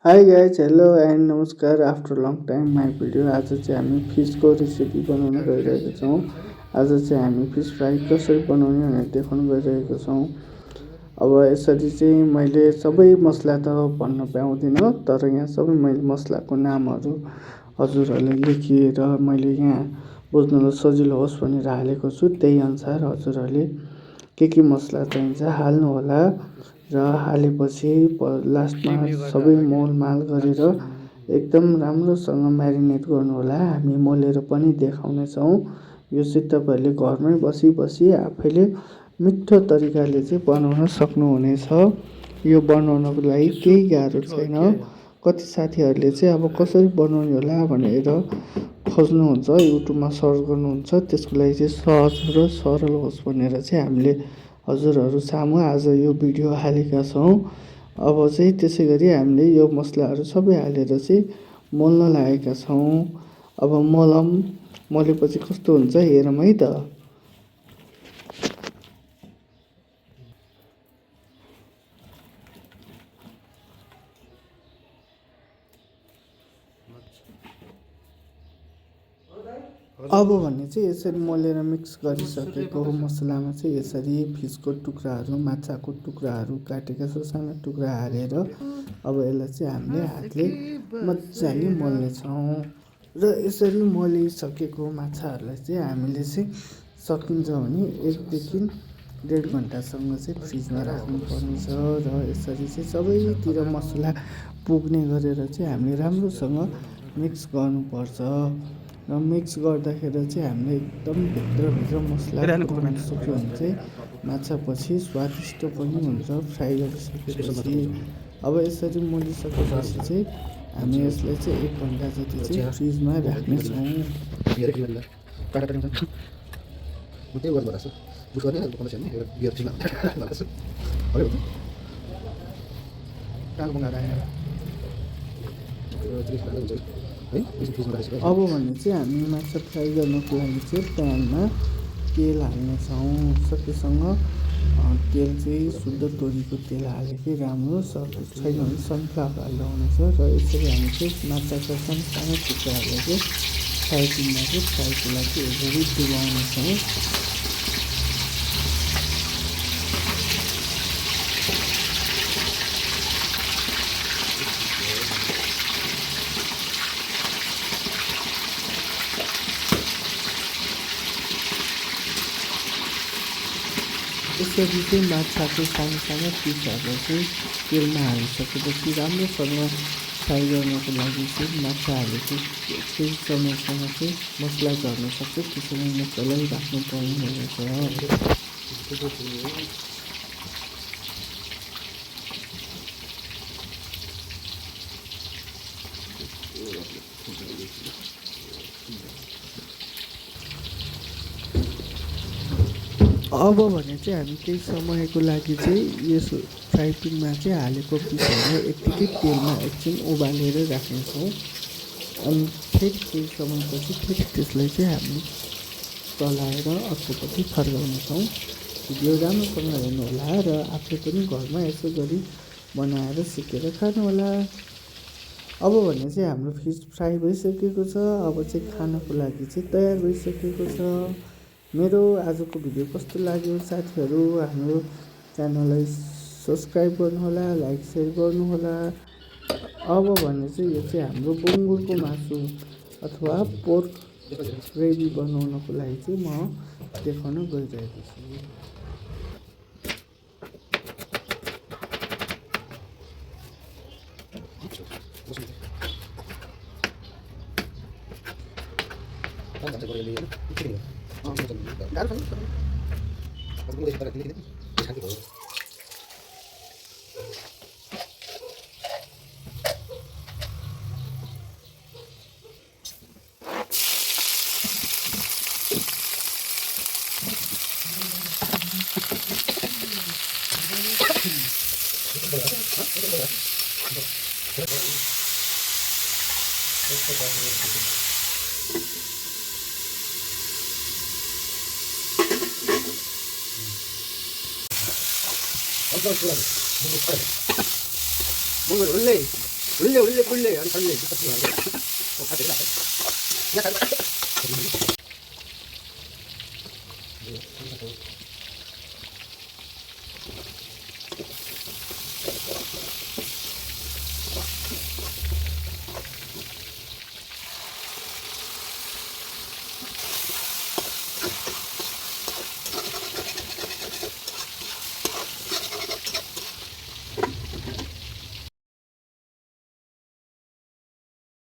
Hi guys hello and नमस्कार after long time my video. आज चाहिँ हामी फिसको रेसिपी बनाउन गइरहेको छौँ। आज चाहिँ हामी फिस फ्राई कसरी बनाउने भनेर देखाउन गइरहेको छौँ। अब यसरी चाहिँ मैले सबै मसला त भन्न पाउँदिनँ, तर यहाँ सबै मैले मसलाको नामहरू हजुरहरूले लेखिएर मैले यहाँ बुझ्नलाई सजिलो होस् भनेर हालेको छु। त्यही अनुसार हजुरहरूले के मसला चाहिन्छ हाल्नुहोला र हालेपछि लास्टमा सबै मोलमाल गरेर एकदम राम्रोसँग म्यारिनेट गर्नुहोला। हामी मोलेर पनि देखाउनेछौँ। यो चाहिँ तपाईँहरूले घरमै बसी बसी आफैले मिठो तरिकाले चाहिँ बनाउन सक्नुहुनेछ। यो बनाउनको लागि केही गाह्रो छैन। कति साथीहरूले चाहिँ अब कसरी बनाउने होला भनेर खोज्नुहुन्छ, युट्युबमा सर्च गर्नुहुन्छ। त्यसको लागि चाहिँ सहज र सरल होस् भनेर चाहिँ हामीले हजुरहरू सामु आज यो भिडियो हालेका छौँ। अब चाहिँ त्यसै गरी हामीले यो मसलाहरू सबै हालेर चाहिँ मोल्न लागेका छौँ। अब मोलेपछि कस्तो हुन्छ हेरौँ है त। अब भने चाहिँ यसरी मोलेर मिक्स गरिसकेको मसलामा चाहिँ यसरी फिसको टुक्राहरू, माछाको टुक्राहरू काटेका सानो टुक्रा हालेर अब यसलाई चाहिँ हामीले हातले मजाले मोल्नेछौँ। र यसरी मोलिसकेको माछाहरूलाई चाहिँ हामीले चाहिँ सकिन्छ भने 1 देखि 1.5 घन्टासम्म चाहिँ फ्रिजमा राख्नुपर्नेछ। र यसरी चाहिँ सबैतिर मसला पुग्ने गरेर चाहिँ हामीले राम्रोसँग मिक्स गर्नुपर्छ। र मिक्स गर्दाखेरि चाहिँ हामीले एकदम भित्रभित्र मसला सक्यो भने चाहिँ माछा पछि स्वादिष्ट पनि हुन्छ फ्राई गरिसकेपछि। अब यसरी मोलिसकेपछि चाहिँ हामी यसलाई चाहिँ 1 घन्टा जति चाहिँ फ्रिजमा राख्नेछौँ। अब भने चाहिँ हामी माछा फ्राई गर्नको लागि चाहिँ प्यानमा तेल हाल्नेछौँ। सकेसँग तेल चाहिँ शुद्ध तोरीको तेल हालेकै राम्रो, छैन भने सनफ्लावर हाल्दा हुनेछ। र यसरी हामी चाहिँ माछाका सानो टुक्राहरूलाई चाहिँ फ्राई पिनमा चाहिँ फ्राईको लागि यसरी डुबाउनेछौँ। यसरी चाहिँ माछाको सानो पिसहरूलाई चाहिँ तेलमा हालिसकेपछि राम्रोसँग फ्राई गर्नको लागि चाहिँ माछा हालेको केही समयसँग चाहिँ मसला झर्न सक्छ, त्यसरी मसला राख्नुपर्ने रहेछ। अब भने चाहिँ हामी केही समयको लागि चाहिँ यस फ्राई पिनमा चाहिँ हालेको पिसहरू यत्तिकै तेलमा एकछिन उबालेर राख्नेछौँ। अनि फेरि केही समयपछि फेरि त्यसलाई चाहिँ हामी चलाएर अर्कोपट्टि फर्काउनेछौँ। भिडियो राम्रोसँग हेर्नुहोला र आफूले पनि घरमा यसो गरी बनाएर सिकेर खानुहोला। अब भने चाहिँ हाम्रो फिस फ्राई भइसकेको छ। अब चाहिँ खानको लागि चाहिँ तयार भइसकेको छ। मेरो आजको भिडियो कस्तो लाग्यो साथीहरू, हाम्रो च्यानललाई सब्सक्राइब गर्नुहोला, लाइक सेयर गर्नुहोला। अब भने चाहिँ यो चाहिँ हाम्रो बुङ्गुरको मासु अथवा पोर्क ग्रेभी बनाउनको लागि चाहिँ म देखाउन गइरहेको छु। Mongol ulay. 올래 아니 갈래